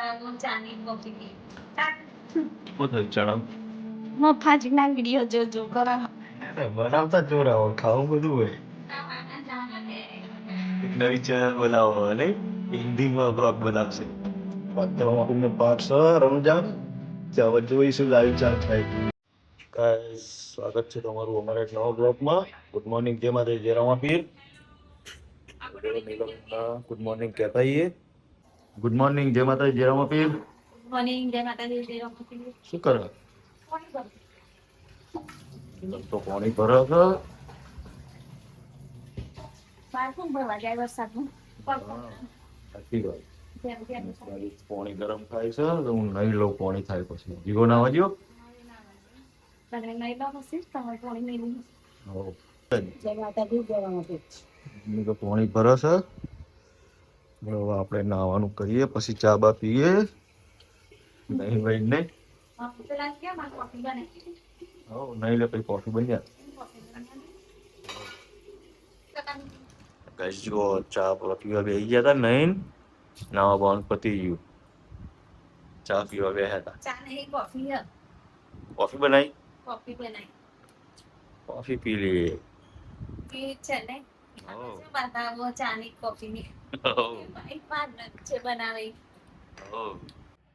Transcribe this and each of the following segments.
થયું ચણા મફાજીના વિડીયો જોજો કરો. બનાવતા જોરાવો ખાવું બધું હોય. એક નવી ચેનલ બનાવો નહીં હિન્દીમાં બ્લોગ બનાવશે. પાઠ રમજાન હવે જોઈશું લાઈવ ચાલ થાય. ગાઈસ સ્વાગત છે તમારું અમારા એક નવા બ્લોગમાં. ગુડ મોર્નિંગ જય માતાજી જય રામાપીર. ગુડ મોર્નિંગ કહેતા આઈએ. ગુડ મોર્નિંગ જય માતાજી જય રામાપીર. મોર્નિંગ જય માતાજી જય રામાપીર. શું કરે? તો પાણી ભરે છે. બાળકો ભરવા જાય વરસાદમાં. સાચી વાત. પાણી ગરમ થાય છે તો હું નહીં લઉં પાણી થાય પછી જીવો ના વાજ્યો. તમે નહીં લો પછી તમારે પાણી નહીં લઈ. જય માતાજી જય રામાપીર. તો પાણી ભરે છે. હવે આપણે નાવાનું કરીએ પછી ચા બા પીએ. નહીં ભાઈ નહીં. પેલા ક્યાં માં કોફી બને? નહીં લે પછી કોફી બની જાય. ગાઈસ જો ચા પીવા બેસી ગયા હતા નહીં નાવા બાવાનું પતી ગયું. ચા પીવા બેસ્યા હતા. ચા નહીં કોફી હે. કોફી બનાવી. કોફી બનાવી. કોફી પી લઈએ. પી છે ને. બતાવો ચાની કોફીની. ભાઈ પાન છે બનાવી.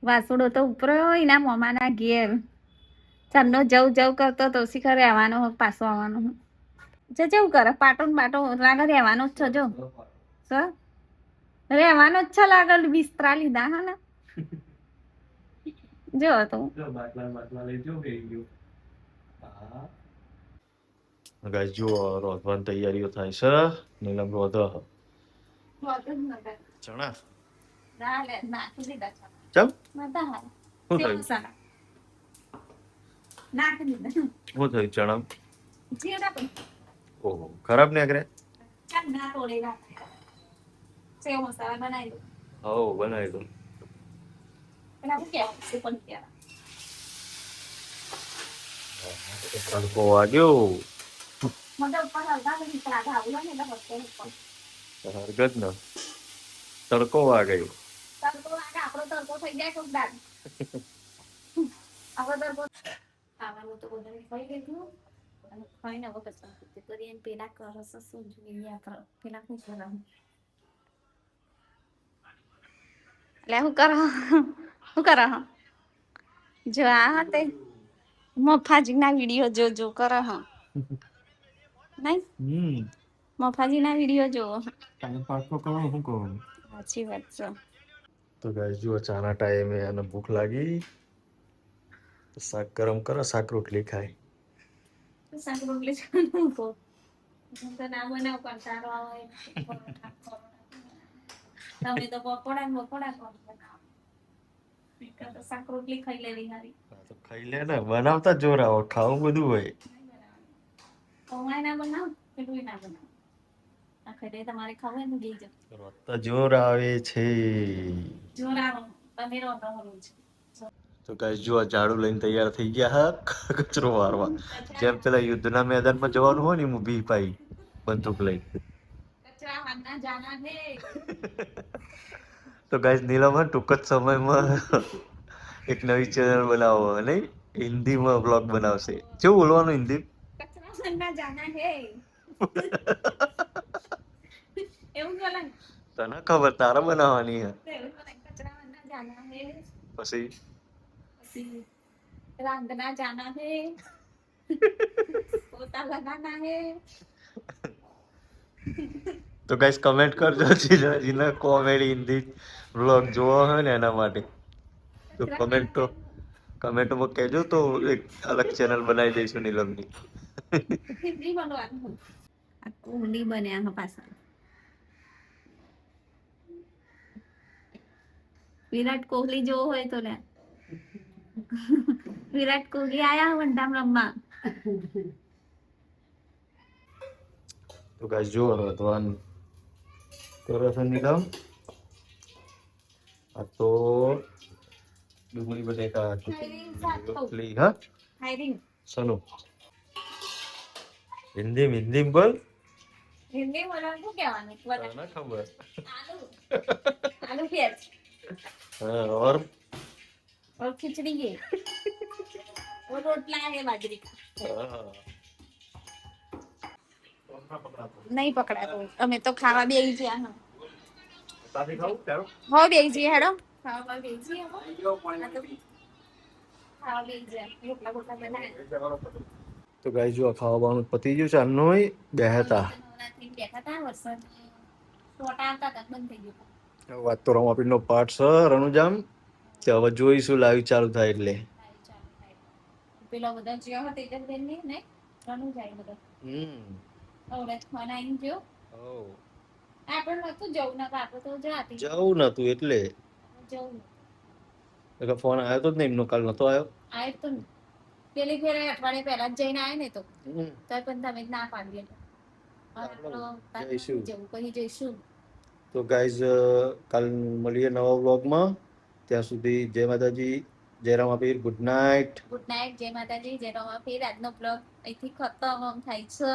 વાસુડો તો ઉપરો એના મોમાના ઘેર ચાંદનો જવ કરતો તો શીખર રહેવાનો પાછો આવવાનો જવું કરે પાટો બાટો લાગે રહેવાનો જ છો જો સર રહેવાનો જ છે લાગલ બિસ્તરા લીધા હા ને જો તો ગાઈસ જો રોધવાની તૈયારીઓ થાય છે. નીલમ રોધ ચણા નાખી દીધા ચમ શું થયું ચણા ઓહો ખરાબ નીકળે. સેવ મસાલા બનાવી દો. હો બનાવી દો. તડકો વાગ્યો. હરગત ન તડકો વાગ્યો. આપણો તડકો થઈ જાય કોક દાડ. આપણો તડકો ખાવાનું તો બધા ખાઈ લીધું અને ખાઈને હવે પછી કરીને પેલા કરસ શું જોઈએ આપણે પેલા શું કરાવું એટલે શું કરો જો આ તે મફાજીના વિડીયો જોજો કરો હ નહીં મફાજીના વિડીયો જોવો. સાચી વાત છે. તો ગાઈસ જો ચાના ટાઈમે અને ભૂખ લાગી શાક ગરમ કરો શાક રોટલી ખાય. શાક રોટલી તો ના બનાવ કંટાળો આવે. તમે તો બપોડા કરો તો શાક રોટલી ખાઈ લેવી હારી. તો ખાઈ લે ને બનાવતા જોર આવો ખાવું બધું હોય. કમાય ના બનાવ પેલું ના બનાવ આખરે દે તમારે ખાવું હોય ને ગઈ જાવ. રોતા જોર આવે છે. જોર આવો તમે રોતો હોરું છે. તો ગાઈસ જો ઝાડુ લઈને તૈયાર થઈ ગયા હા કચરો વારવા. જેમ પેલા યુદ્ધના મેદાનમાં જવાનું હોય ને હું ભી પાઈ બંદૂક લઈ. કચરા વારના જાના હે. તો ગાઈસ નીલમ ટૂંક જ સમયમાં એક નવી ચેનલ બનાવો નહીં હિન્દીમાં બ્લોગ બનાવશે. કેવું બોલવાનું હિન્દી? કચરા વારના જાના હે. એવું બોલે તને ખબર તારે બનાવવાની હે. કચરા વારના જાના હે. પછી रांधना जाना है पोता लगाना है. તો ગાઈસ કમેન્ટ કરજો જીના કોમેડી હિન્દી વ્લોગ જોવા હોય ને એના માટે. તો કમેન્ટમાં કહેજો તો એક અલગ ચેનલ બનાવી દઈશું નીલમની. હિન્દી બનવાનું આ કોહલી બન્યા હ પાછા. વિરાટ કોહલી જો હોય તો લે વિરાટ કોહલી આયા વંડામ રમવા. તો ગાઈસ જો રોધવાન કરો છો નીલમ. આ તો ડુંગળી બટેકા રોટલી હા સનુ હિન્દી બોલ. હિન્દી બોલવાનું શું કહેવાનું? ના ખબર. આલુ પ્યાજ हाँ, और और खिचड़ी है और रोटला है बाजरी का हाँ, नहीं पकड़ा तो અમે તો ખાવા બેસી ગયા હા સાથે ખાવું ચાલો હો બેસી જઈએ હેડો ખાવા બેસી જઈએ હો. આ તો ખાવા બેસી જાય રોટલા બોટલા બનાવે તો ગાઈ જો ખાવા બાવાનું પતી ગયું છે આમનો બેહતા નવરાત્રી બેઠા હતા વરસાદ ફોટા આવતા હતા બંધ થઈ ગયું વાત તો રમાપીરનો પાઠ છે રણુજામ તે હવે જોઈશું લાઈવ ચાલુ થાય એટલે લાઈવ ચાલુ થાય પેલો બધા જ્યો હતો તેજલબેન ની ને રણુ જાય બધા અવડે ફોન આવીને ગયો આપણે નતું જવું ના આપણે તો જાતી જવું નતું એટલે જવું ફોન આવ્યો તો જ ને એમનો કાલ નતો આવ્યો આય તો ને. પેલી ફેરે અઠવાડિયે પહેલા જ જઈને આયા ને તો તો પણ તમે જ ના પાડીએ તો જઈશું. જવું પછી જઈશું તો ગાઈઝ કાલ મળીએ નવા વ્લોગમાં ત્યાં સુધી જય માતાજી જય Ramapir good night good night જય માતાજી જય રમા ફેર આજનો બ્લોગ અહીંથી ખતમ થાય છે